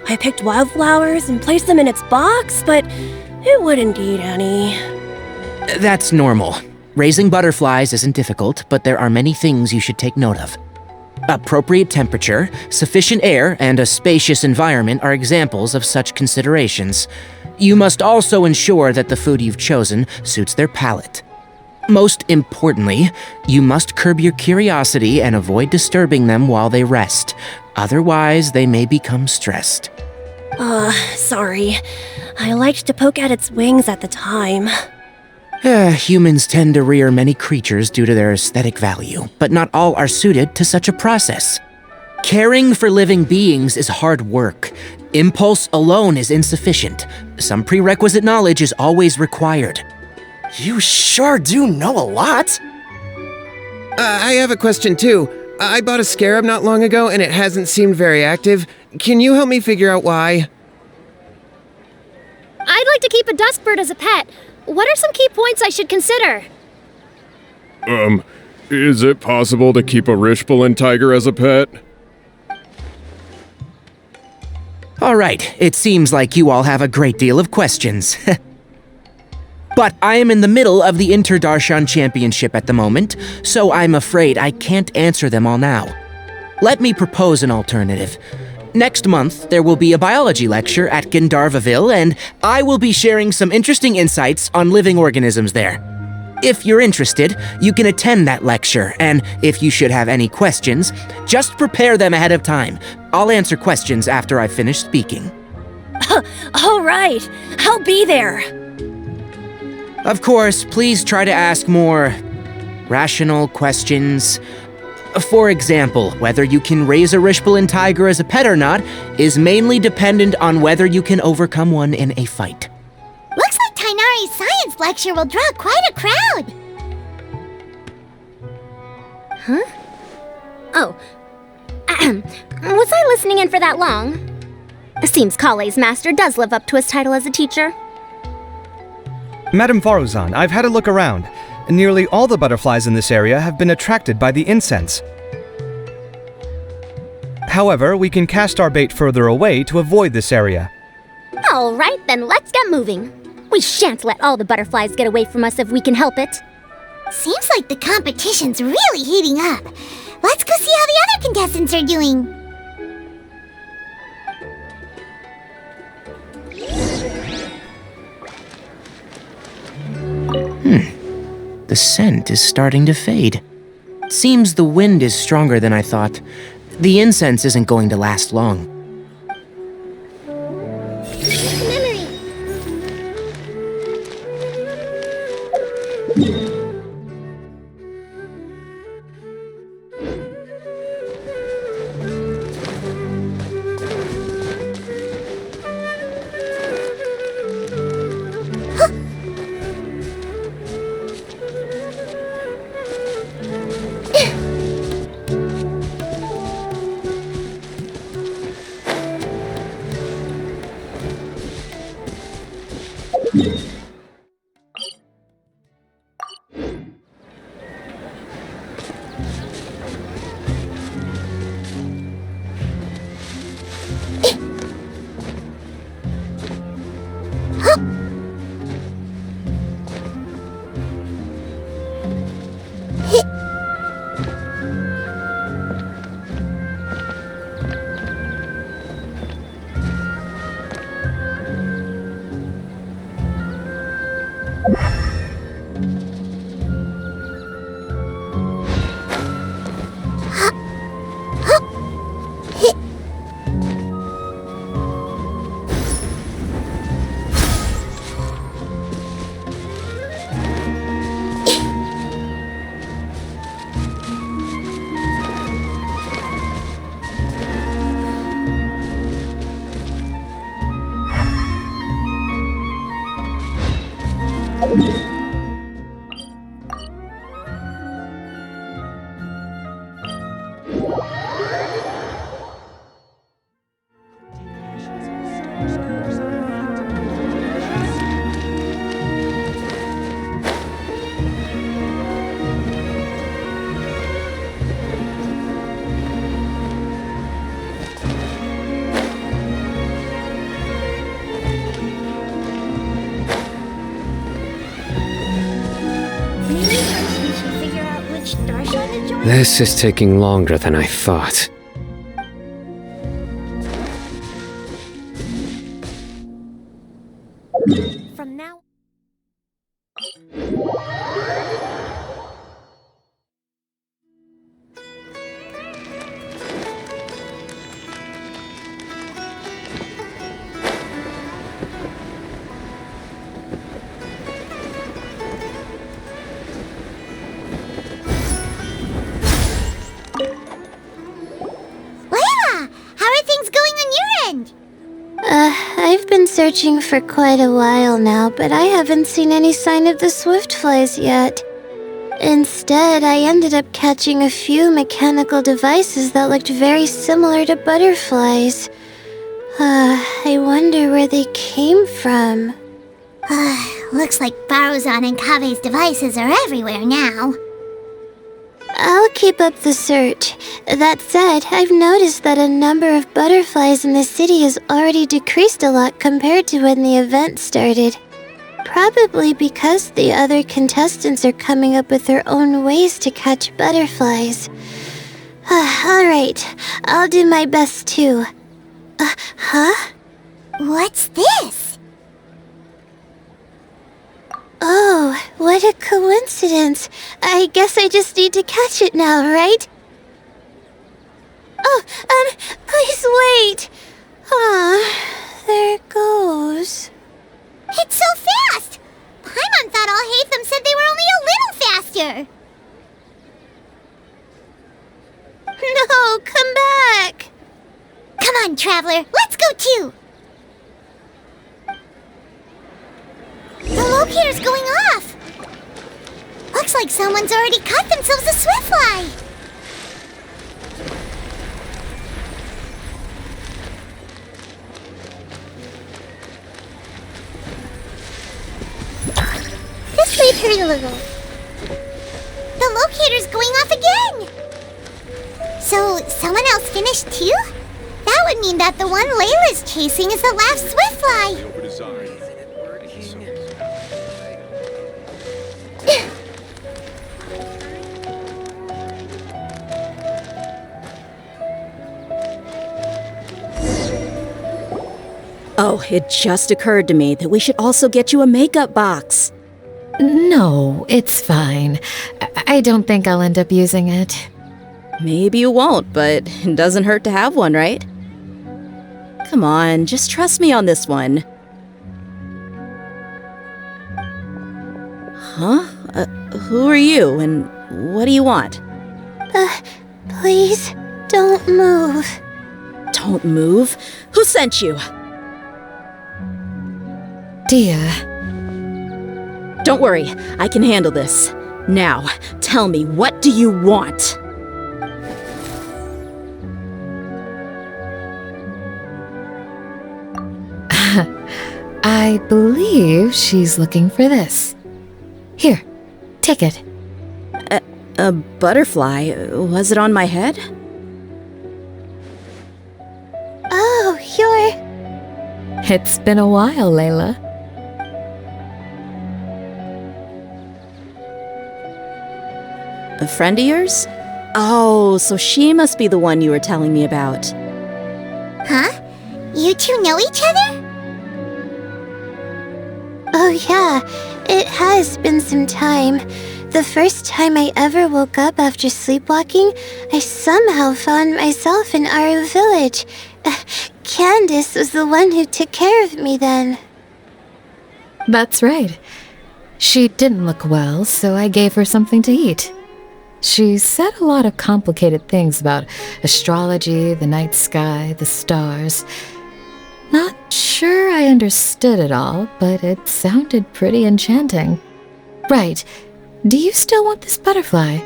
I picked wildflowers and placed them in its box, but it wouldn't eat any. That's normal. Raising butterflies isn't difficult, but there are many things you should take note of. Appropriate temperature, sufficient air, and a spacious environment are examples of such considerations. You must also ensure that the food you've chosen suits their palate. Most importantly, you must curb your curiosity and avoid disturbing them while they rest. Otherwise, they may become stressed. Sorry. I liked to poke at its wings at the time. Humans tend to rear many creatures due to their aesthetic value, but not all are suited to such a process. Caring for living beings is hard work. Impulse alone is insufficient. Some prerequisite knowledge is always required. You sure do know a lot. I have a question too. I bought a scarab not long ago and it hasn't seemed very active. Can you help me figure out why? I'd like to keep a dustbird as a pet. What are some key points I should consider? Is it possible to keep a Rishbalin tiger as a pet? All right, it seems like you all have a great deal of questions. But I am in the middle of the Inter-Darshan Championship at the moment, so I'm afraid I can't answer them all now. Let me propose an alternative. Next month, there will be a biology lecture at Gandharvaville, and I will be sharing some interesting insights on living organisms there. If you're interested, you can attend that lecture, and if you should have any questions, just prepare them ahead of time. I'll answer questions after I've finished speaking. All right, I'll be there. Of course, please try to ask more rational questions. For example, whether you can raise a Rishbalin tiger as a pet or not is mainly dependent on whether you can overcome one in a fight. Looks like Tainari's science lecture will draw quite a crowd. Huh? Oh. Was I listening in for that long? Seems Kale's master does live up to his title as a teacher. Madame Faruzan, I've had a look around. Nearly all the butterflies in this area have been attracted by the incense. However, we can cast our bait further away to avoid this area. All right, then let's get moving. We shan't let all the butterflies get away from us if we can help it. Seems like the competition's really heating up. Let's go see how the other contestants are doing. The scent is starting to fade. Seems the wind is stronger than I thought. The incense isn't going to last long. This is taking longer than I thought. From now... Layla! How are things going on your end? I've been searching for quite a while now, but I haven't seen any sign of the swiftflies yet. Instead, I ended up catching a few mechanical devices that looked very similar to butterflies. I wonder where they came from. Looks like Baruzan and Kave's devices are everywhere now. I'll keep up the search. That said, I've noticed that a number of butterflies in the city has already decreased a lot compared to when the event started. Probably because the other contestants are coming up with their own ways to catch butterflies. Alright, I'll do my best too. Huh? What's this? Oh, what a coincidence. I guess I just need to catch it now, right? Oh, please wait. There it goes. It's so fast! Paimon thought all Hatham said they were only a little faster. No, come back. Come on, Traveler, let's go too. The locator's going off. Looks like someone's already caught themselves a swiftfly. This might hurt a little. The locator's going off again. So, someone else finished too? That would mean that the one Layla's chasing is the last swiftfly. Oh, it just occurred to me that we should also get you a makeup box. No, it's fine. I don't think I'll end up using it. Maybe you won't, but it doesn't hurt to have one, right? Come on, just trust me on this one. Huh? Who are you, and what do you want? Please, don't move. Don't move? Who sent you? Dia. Don't worry, I can handle this. Now, tell me, what do you want? I believe she's looking for this. Here, take it. A butterfly? Was it on my head? Oh, you're... It's been a while, Layla. A friend of yours? Oh, so she must be the one you were telling me about. Huh? You two know each other? Oh yeah, it has been some time. The first time I ever woke up after sleepwalking, I somehow found myself in Aru village. Candace was the one who took care of me then. That's right. She didn't look well, so I gave her something to eat. She said a lot of complicated things about astrology, the night sky, the stars. Not sure I understood it all, but it sounded pretty enchanting. Right. Do you still want this butterfly?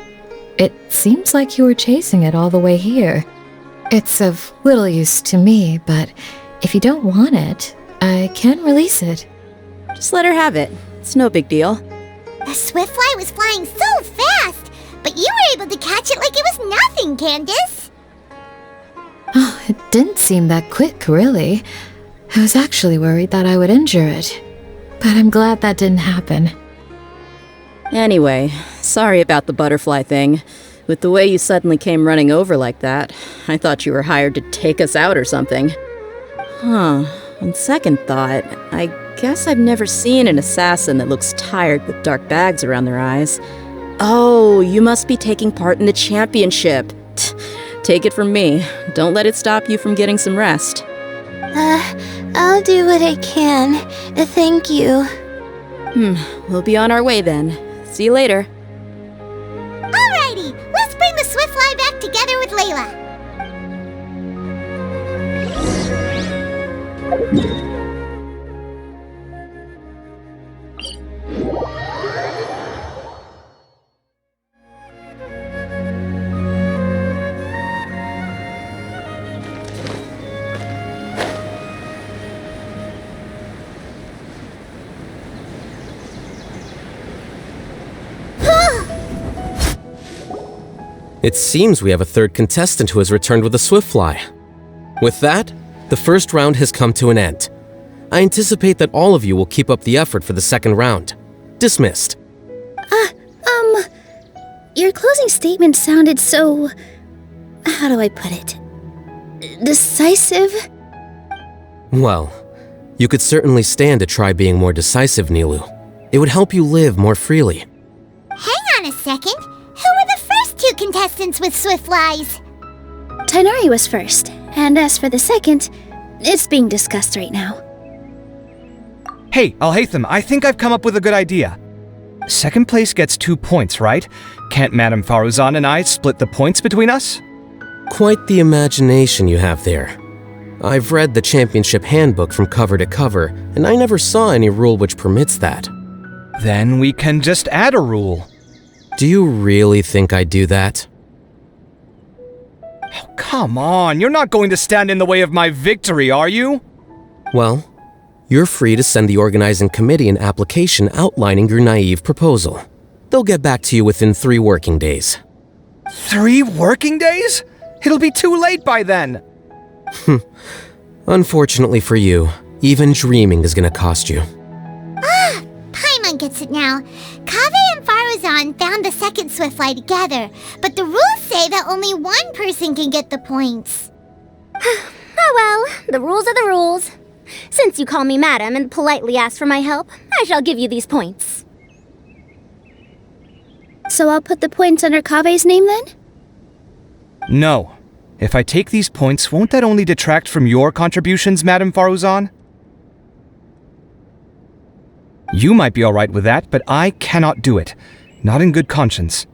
It seems like you were chasing it all the way here. It's of little use to me, but if you don't want it, I can release it. Just let her have it. It's no big deal. The Swiftfly was flying so fast, but you were able to catch it like it was nothing, Candace. Oh, it didn't seem that quick, really. I was actually worried that I would injure it, but I'm glad that didn't happen. Anyway, sorry about the butterfly thing. With the way you suddenly came running over like that, I thought you were hired to take us out or something. Huh, on second thought, I guess I've never seen an assassin that looks tired with dark bags around their eyes. Oh, you must be taking part in the championship. Take it from me, don't let it stop you from getting some rest. I'll do what I can. Thank you. We'll be on our way then. See you later. Alrighty, let's bring the Swiftfly back together with Layla. It seems we have a third contestant who has returned with a Swiftfly. With that, the first round has come to an end. I anticipate that all of you will keep up the effort for the second round. Dismissed. Your closing statement sounded so... how do I put it? Decisive? Well, you could certainly stand to try being more decisive, Nilu. It would help you live more freely. Hang on a second. Who were the first two contestants with Swiftflies? Tainari was first, and as for the second, it's being discussed right now. Hey, Alhaitham, I think I've come up with a good idea. Second place gets 2 points, right? Can't Madame Faruzan and I split the points between us? Quite the imagination you have there. I've read the championship handbook from cover to cover, and I never saw any rule which permits that. Then we can just add a rule. Do you really think I'd do that? Oh, come on, you're not going to stand in the way of my victory, are you? Well, you're free to send the organizing committee an application outlining your naive proposal. They'll get back to you within 3 working days. 3 working days? It'll be too late by then. Unfortunately for you, even dreaming is gonna cost you. Paimon gets it now. Kaveh and Faruzan found the second Swiftfly together, but the rules say that only one person can get the points. Oh well, the rules are the rules. Since you call me madam and politely ask for my help, I shall give you these points. So I'll put the points under Kaveh's name then? No. If I take these points, won't that only detract from your contributions, Madame Faruzan? You might be alright with that, but I cannot do it. Not in good conscience.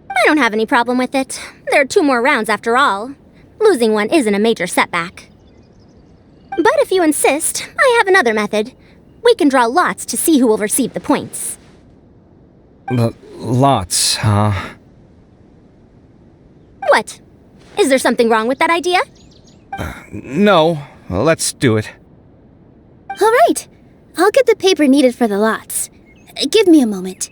I don't have any problem with it. There are 2 more rounds after all. Losing one isn't a major setback. But if you insist, I have another method. We can draw lots to see who will receive the points. Lots, huh? What? Is there something wrong with that idea? No. Let's do it. All right. I'll get the paper needed for the lots. Give me a moment.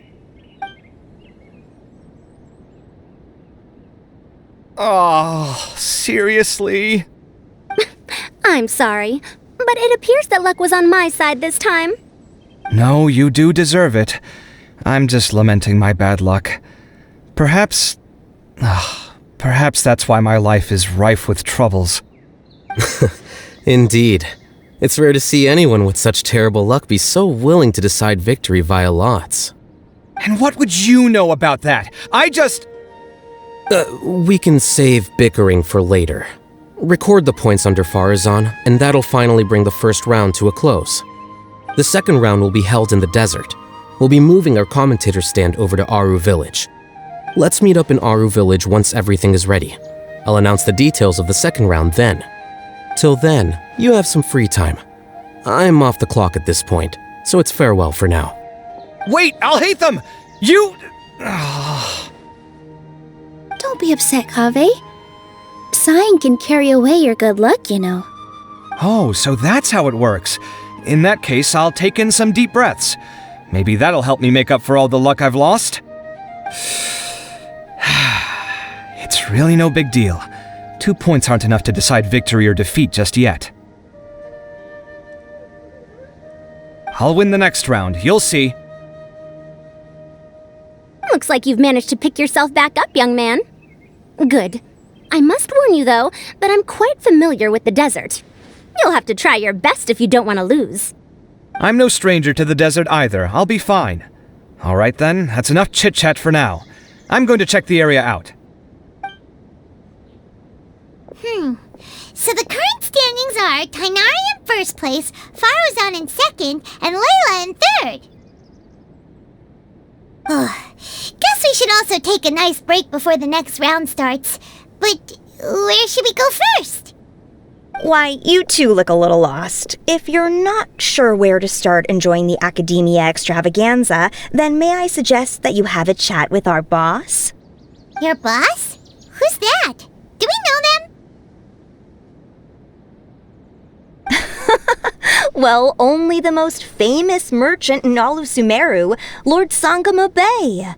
Oh, seriously? I'm sorry, but it appears that luck was on my side this time. No, you do deserve it. I'm just lamenting my bad luck. Perhaps that's why my life is rife with troubles. Indeed. It's rare to see anyone with such terrible luck be so willing to decide victory via lots. And what would you know about that? We can save bickering for later. Record the points under Faruzan, and that'll finally bring the first round to a close. The second round will be held in the desert. We'll be moving our commentator stand over to Aru Village. Let's meet up in Aru Village once everything is ready. I'll announce the details of the second round then. Till then, you have some free time. I'm off the clock at this point, so it's farewell for now. Wait, I'll hate them! You... Don't be upset, Kaveh. Sighing can carry away your good luck, you know. Oh, so that's how it works. In that case, I'll take in some deep breaths. Maybe that'll help me make up for all the luck I've lost. It's really no big deal. 2 points aren't enough to decide victory or defeat just yet. I'll win the next round, you'll see. Looks like you've managed to pick yourself back up, young man. Good. I must warn you, though, that I'm quite familiar with the desert. You'll have to try your best if you don't want to lose. I'm no stranger to the desert either. I'll be fine. All right then, that's enough chit-chat for now. I'm going to check the area out. So the current standings are Tainari in first place, Faruzan in second, and Layla in third. Guess we should also take a nice break before the next round starts. But where should we go first? Why, you two look a little lost. If you're not sure where to start enjoying the Academia Extravaganza, then may I suggest that you have a chat with our boss? Your boss? Who's that? Do we know them? Well, only the most famous merchant in all of Sumeru, Lord Sangamo Bay.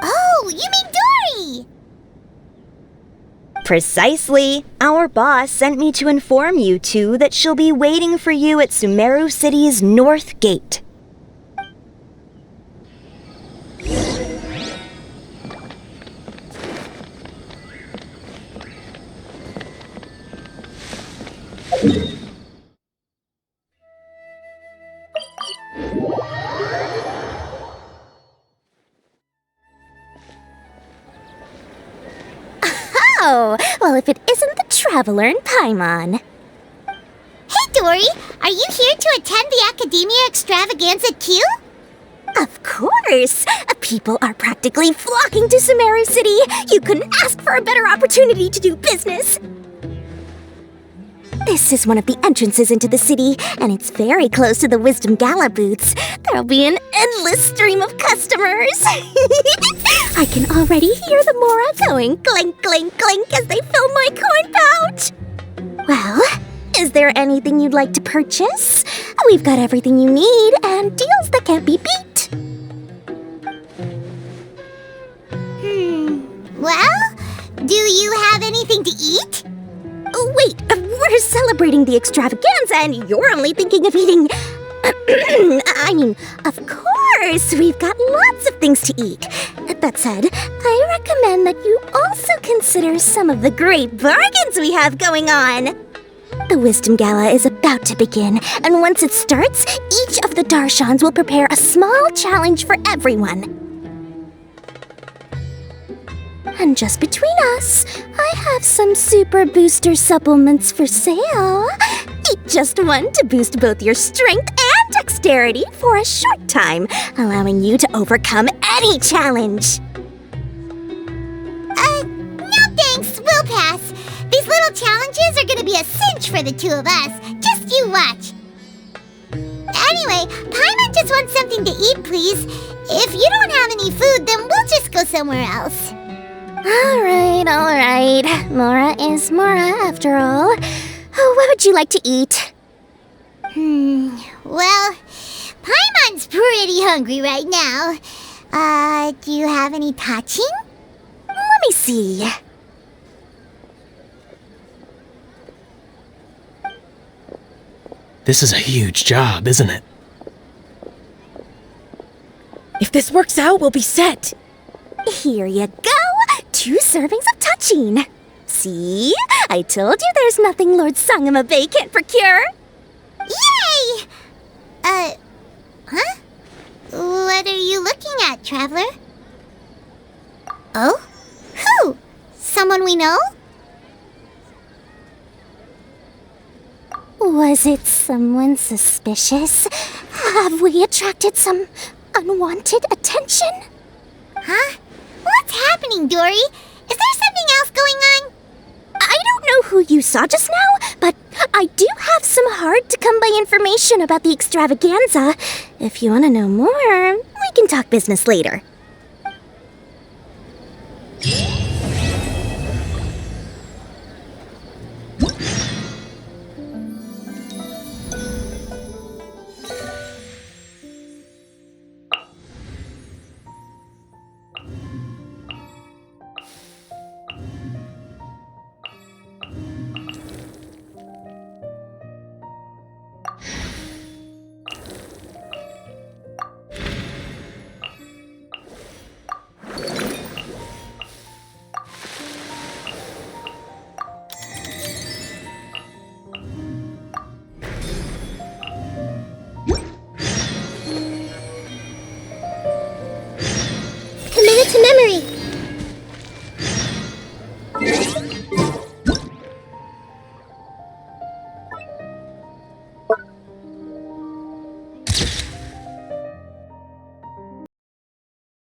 Oh, you mean Dory! Precisely. Our boss sent me to inform you two that she'll be waiting for you at Sumeru City's North Gate. Oh, well, if it isn't the Traveler in Paimon. Hey, Dory! Are you here to attend the Academia Extravaganza too? Of course! People are practically flocking to Sumeru City. You couldn't ask for a better opportunity to do business. This is one of the entrances into the city, and it's very close to the Wisdom Gala booths. There'll be an endless stream of customers. I can already hear the Mora going clink, clink, clink as they fill my coin pouch. Well, is there anything you'd like to purchase? We've got everything you need and deals that can't be beat. Well, do you have anything to eat? Oh, wait, we're celebrating the extravaganza and you're only thinking of eating... I mean, of course, we've got lots of things to eat. That said, I recommend that you also consider some of the great bargains we have going on. The Wisdom Gala is about to begin, and once it starts, each of the Darshans will prepare a small challenge for everyone. And just between us, I have some super booster supplements for sale. Eat just one to boost both your strength and dexterity for a short time, allowing you to overcome any challenge. No thanks, we'll pass. These little challenges are gonna be a cinch for the two of us. Just you watch. Anyway, Paimon just wants something to eat, please. If you don't have any food, then we'll just go somewhere else. All right. Mora is Mora, after all. What would you like to eat? Well, Paimon's pretty hungry right now. Do you have any touching? Let me see. This is a huge job, isn't it? If this works out, we'll be set. Here you go. 2 servings of touching. See? I told you there's nothing Lord Sangamo Bay can't procure. Yay! Huh? What are you looking at, Traveler? Oh? Who? Someone we know? Was it someone suspicious? Have we attracted some unwanted attention? Huh? What's happening, Dory? Is there something else going on? I don't know who you saw just now, but I do have some hard-to-come-by information about the extravaganza. If you want to know more, we can talk business later.